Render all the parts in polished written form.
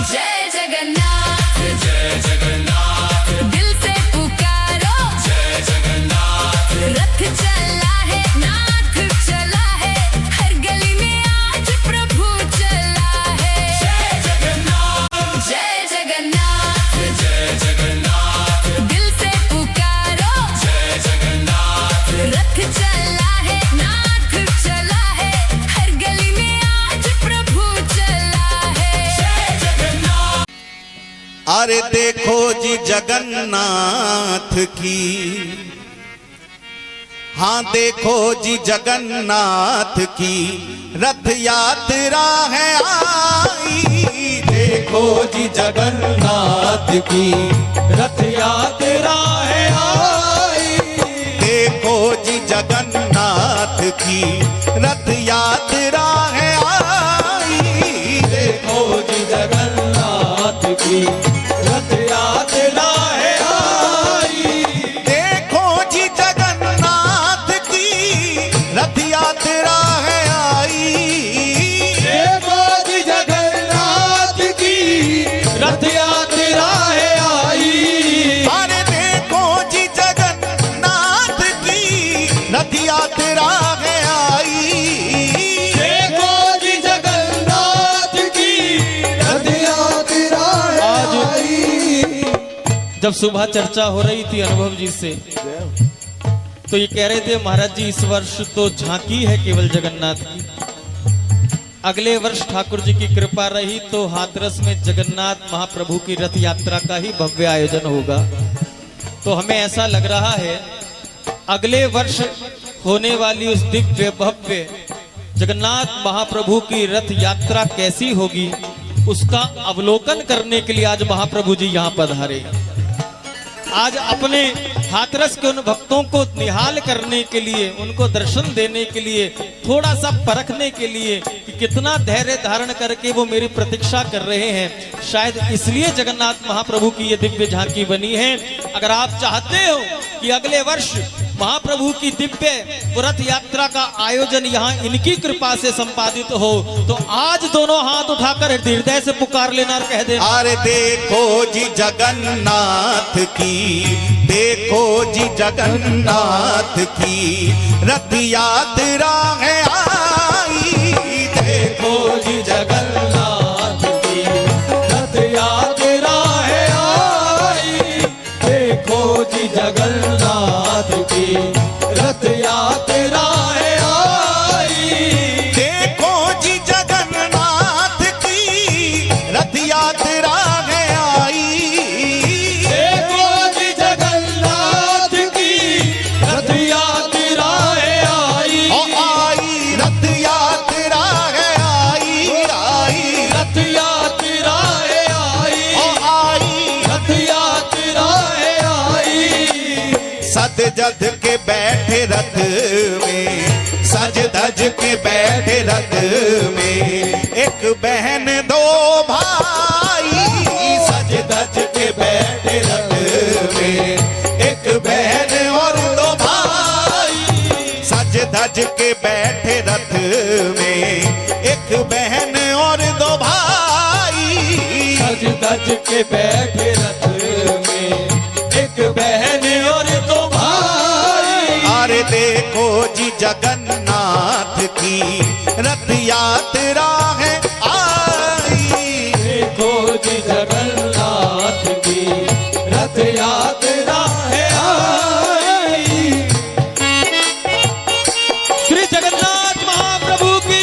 जय जगन्नाथ जय जगन्नाथ, दिल से पुकारो जय जगन्नाथ। रथ चला है नाथ चला है, हर गली में आज प्रभु चला है। जय जगन्नाथ जय जगन्नाथ जय जगन्नाथ, दिल से पुकारो जय जगन्नाथ। रथ चला है नाथ चला है, हर गली में आज प्रभु चला है। जय जगन्नाथ। अरे देखो जी जगन्नाथ की, हाँ देखो जी जगन्नाथ की रथ यात्रा है आई। देखो जी जगन्नाथ की रथ यात्रा है आई। देखो जी जगन्नाथ की रथ यात्रा है आई। देखो जी जगन्नाथ की रथ यात्रा है आई। देखो जी जगन्नाथ की रथ यात्रा है आई। देखो जी जगन्नाथ की रथ यात्रा है आई। अरे देखो जी जगन्नाथ की रथ यात्रा है आई। देखो जी जगन्नाथ की रथ यात्रा है आई। जब सुबह चर्चा हो रही थी अनुभव जी से, तो ये कह रहे थे महाराज जी इस वर्ष तो झांकी है केवल जगन्नाथ की, अगले वर्ष ठाकुर जी की कृपा रही तो हाथरस में जगन्नाथ महाप्रभु की रथ यात्रा का ही भव्य आयोजन होगा। तो हमें ऐसा लग रहा है अगले वर्ष होने वाली उस दिव्य भव्य जगन्नाथ महाप्रभु की रथ यात्रा कैसी होगी, उसका अवलोकन करने के लिए आज महाप्रभु जी यहाँ पधारे। आज अपने हाथरस के उन भक्तों को निहाल करने के लिए, उनको दर्शन देने के लिए, थोड़ा सा परखने के लिए कि कितना धैर्य धारण करके वो मेरी प्रतीक्षा कर रहे हैं। शायद इसलिए जगन्नाथ महाप्रभु की ये दिव्य झांकी बनी है। अगर आप चाहते हो कि अगले वर्ष महाप्रभु की दिव्य रथ यात्रा का आयोजन यहाँ इनकी कृपा से संपादित हो, तो आज दोनों हाथ उठाकर हृदय से पुकार लेना और कह देना, अरे देखो जी जगन्नाथ की, देखो जी जगन्नाथ की रथ यात्रा है आई। देखो जी जगन्नाथ की रथ यात्रा है आई। देखो जी जगन्नाथ की रथ यात्रा है आई। देखो जी जगन्नाथ की रथ यात्रा है आई। देखो जी जगन्नाथ की रथ यात्रा है आई। ओ आई रथ यात्रा है आई। आई रथ यात्रा है आई। ओ आई रथ यात्रा है आई। सज धज के बैठे रथ में, सज धज के बैठे रथ में, एक बहन दो भाई। सज धज के बैठे रथ में, एक बहन और दो भाई। सज धज के बैठे रथ में, एक बहन और दो भाई। सज धज के बैठे रथ में, एक बहन और दो भाई। अरे देखो जी जगन्नाथ की रथ यात्रा है आई। देखो जी जगन्नाथ की रथ यात्रा है आई। श्री जगन्नाथ महाप्रभु की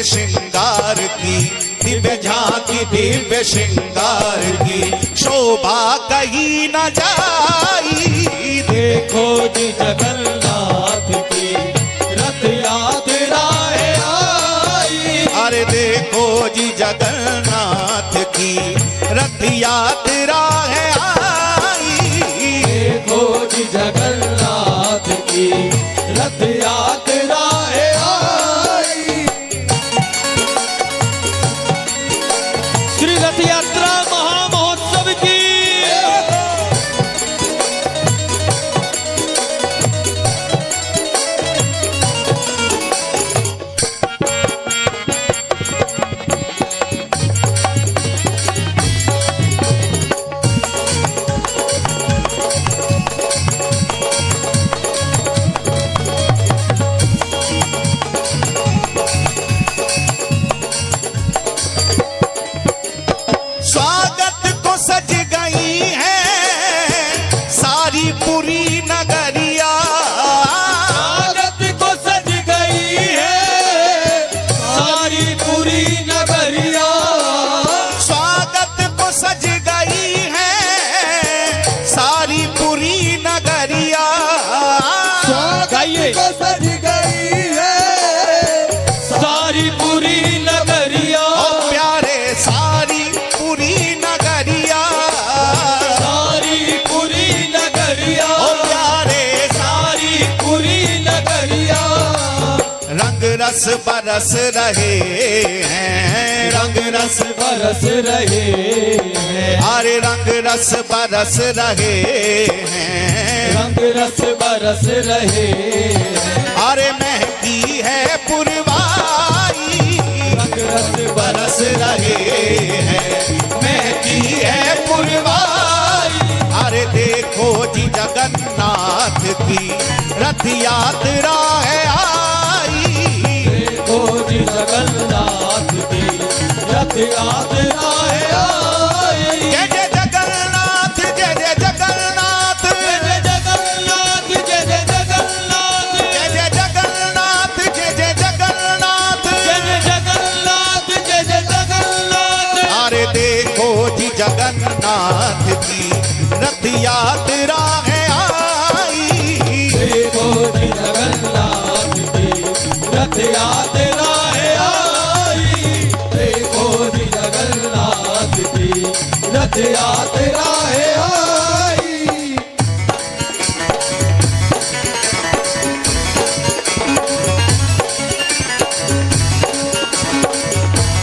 दिव्य श्रृंगार की, दिव्य झांकी दिव्य श्रृंगार की, शोभा कहीं न जाई। देखो जी जगन्नाथ की रथ यात्रा है आई। अरे देखो जी जगन्नाथ की रथ यात्रा है आई। देखो जी जगन्नाथ की रथ यात्रा है आई। श्री रथ यात्रा महामहोत्सव की स्वागत को सज गई है सारी पूरी नगरिया। स्वागत को सज गई है सारी पूरी नगरिया। स्वागत को सज गई है सारी पूरी नगरिया। गाइए को सज गई है सारी पूरी नगरिया। ओ प्यारे सारी पूरी नगरिया। सारी पूरी नगरिया। ओ प्यारे सारी पूरी नगरिया। रंग रस बरस रहे हैं, रंग रस बरस रहे हैं। अरे रंग रस बरस रहे हैं। रंग रस बरस रहे हैं। अरे महकी है पुरवाई। रंग रस बरस रहे हैं, महकी है पुरवाई। अरे देखो जी जगन्नाथ की रथ यात्रा है आई। देखो जी जगन्नाथ की रथ यात्रा है आई। जय जय जगन्नाथ, जय जय जगन्नाथ, जय जय जगन्नाथ, जय जय जगन्नाथ, जय जय जगन्नाथ, जय जय जगन्नाथ। जय जय जगन्नाथ, जय जय जगन्नाथ। अरे देखो जी जगन्नाथ की रथ यात्रा है आई। देखो जी जगन्नाथ की रथ यात्रा है आई। देखो जी जगन्नाथ की रथ यात्रा है आई।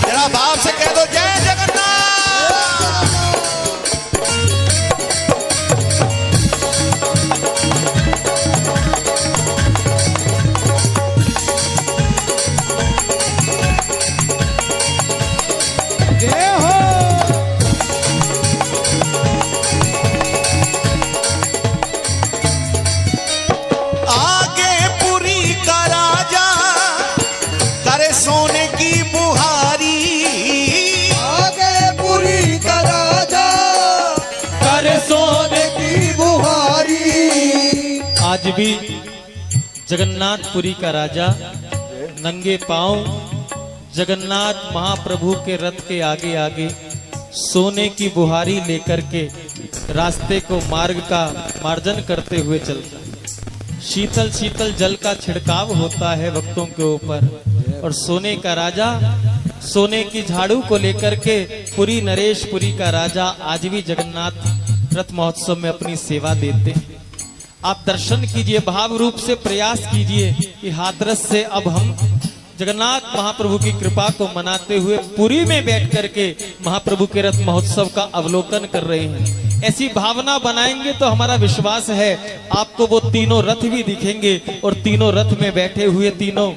जरा भाव से कह दो जय जगन्नाथ। जय हो। आगे पुरी का राजा करे सोने की बुहारी। आगे पूरी का राजा कर सोने की बुहारी। आज भी जगन्नाथपुरी का राजा नंगे पांव जगन्नाथ महाप्रभु के रथ के आगे आगे सोने की बुहारी लेकर के रास्ते को मार्ग का मार्जन करते हुए चलता है। शीतल शीतल जल का छिड़काव होता है भक्तों के ऊपर और सोने का राजा सोने की झाड़ू को लेकर के पुरी नरेशपुरी का राजा आज भी जगन्नाथ रथ महोत्सव में अपनी सेवा देते हैं। आप दर्शन कीजिए, भाव रूप से प्रयास कीजिए कि हाथरस से अब हम जगन्नाथ महाप्रभु की कृपा को मनाते हुए पुरी में बैठ करके महाप्रभु के रथ महोत्सव का अवलोकन कर रहे हैं। ऐसी भावना बनाएंगे तो हमारा विश्वास है आपको वो तीनों रथ भी दिखेंगे और तीनों रथ में बैठे हुए तीनों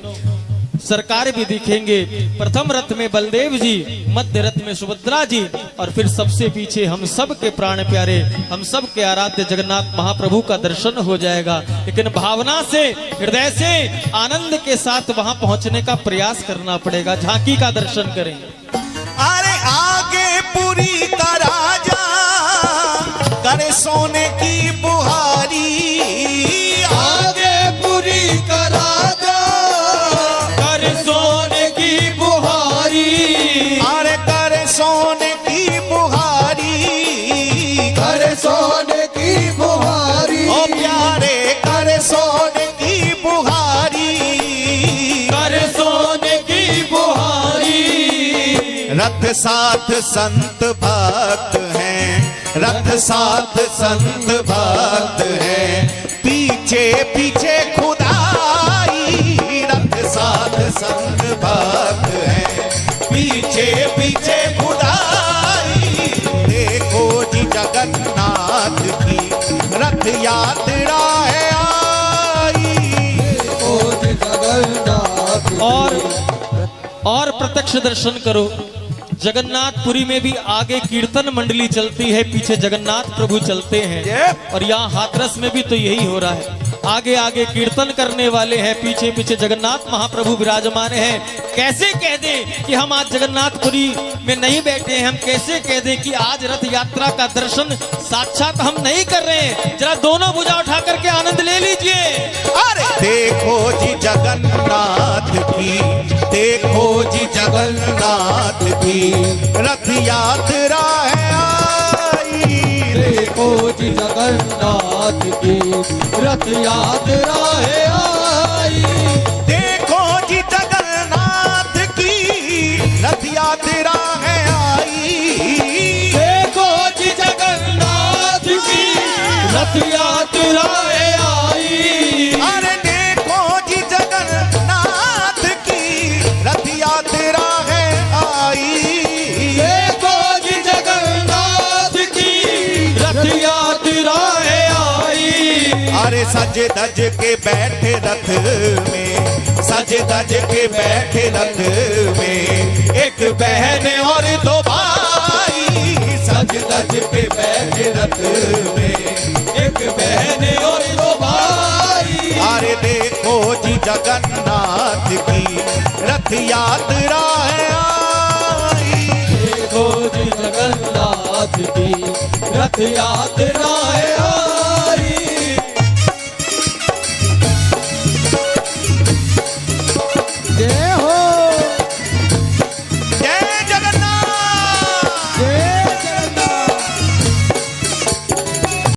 सरकार भी दिखेंगे। प्रथम रथ में बलदेव जी, मध्य रथ में सुभद्रा जी और फिर सबसे पीछे हम सब के प्राण प्यारे, हम सब के आराध्य जगन्नाथ महाप्रभु का दर्शन हो जाएगा। लेकिन भावना से, हृदय से, आनंद के साथ वहां पहुंचने का प्रयास करना पड़ेगा। झांकी का दर्शन करें। अरे आगे पुरी का राजा करे सोने की बुहारी। आगे पूरी का राजा कर सोने की बुहारी। रथ साथ संत भक्त हैं, रथ साथ संत भक्त हैं, पीछे पीछे खुदाई। रथ साथ संत भक्त हैं, पीछे पीछे खुदाई। देखो जी जगन्नाथ की रथ यात्रा है आई। देखो जी जगन्नाथ की और प्रत्यक्ष दर्शन करो। जगन्नाथपुरी में भी आगे कीर्तन मंडली चलती है, पीछे जगन्नाथ प्रभु चलते हैं। और यहाँ हाथरस में भी तो यही हो रहा है, आगे आगे कीर्तन करने वाले हैं, पीछे पीछे जगन्नाथ महाप्रभु विराजमान हैं। कैसे कह दें कि हम आज जगन्नाथपुरी में नहीं बैठे हैं, हम कैसे कह दें कि आज रथ यात्रा का दर्शन साक्षात हम नहीं कर रहे हैं। जरा दोनों भुजा उठा करके आनंद ले लीजिए। अरे देखो जी जगन्नाथ की, देखो जी जगन्नाथ की रथ यात्रा है आई। देखो जी जगन्नाथ की रथ यात्रा है आई। देखो जी जगन्नाथ की रथ यात्रा है आई। देखो जी जगन्नाथ की रथ यात्रा है आई। अरे देखो जी जगन्नाथ की रथ यात्रा है आई। देखो जी जगन्नाथ की रथ यात्रा है आई। अरे सज धज के बैठे रथ में, सज धज के बैठे रथ में, एक बहन और दो भाई। सज धज के बैठे रथ में, एक बहन और दो भाई। अरे देखो जी जगन्नाथ की रथ यात्रा है आई। देखो जी जगन्नाथ की रथ यात्रा है आई।